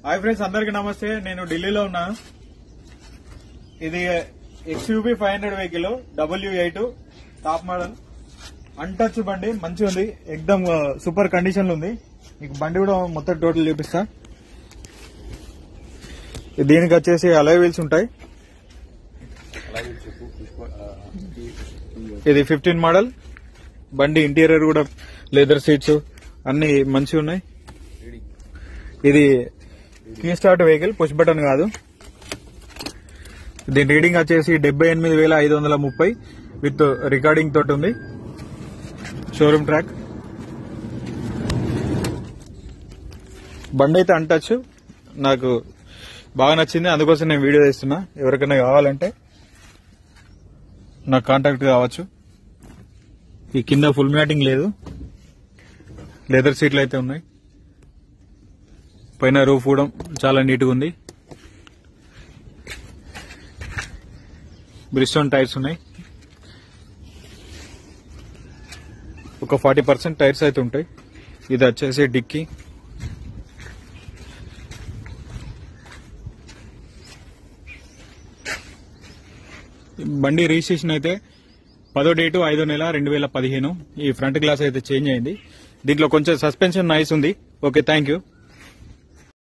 Hi friends, అందరికి నమస్తే. నేను ఢిల్లీలో ఉన్నా. ఇది XUV 500 vehicle W8 top model untouch బండి. మంచిగా ఉంది, ఎక్దమ్ సూపర్ కండిషన్ లో ఉంది. మీకు బండి కూడా మొత్తం టోటల్ చూపిస్తా. దీనికి వచ్చేసి అలాయ్ వీల్స్ ఉంటాయి. ఇది 15 మోడల్ బండి. ఇంటీరియర్ కూడా లెదర్ సీట్స్ అన్ని మంచిగా ఉన్నాయి. ఇది key start vehicle, push button కాదు. దీని రీడింగ్ వచ్చేసి 78,530 విత్ రికార్డింగ్ తోటి ఉంది. Showroom track. బండి అయితే అన్టచ్, నాకు బాగా నచ్చింది, అందుకోసం నేను వీడియో తీస్తున్నా. ఎవరికైనా కావాలంటే నాకు కాంటాక్ట్ కావచ్చు. ఈ కింద ఫుల్ మ్యాటింగ్ లేదు, లెదర్ సీట్లు అయితే ఉన్నాయి. పైన రూఫ్ కూడా చాలా నీట్గా ఉంది. బ్రిస్టోన్ టైర్స్ ఉన్నాయి. ఒక 40% టైర్స్ అయితే ఉంటాయి. ఇది వచ్చేసి డిక్కీ. బండి రిజిస్ట్రేషన్ అయితే 10వ డేటు 5వ నెల 2015. ఈ ఫ్రంట్ గ్లాస్ అయితే చేంజ్ అయింది. దీంట్లో కొంచెం సస్పెన్షన్ నాయిస్ ఉంది. Okay, thank you.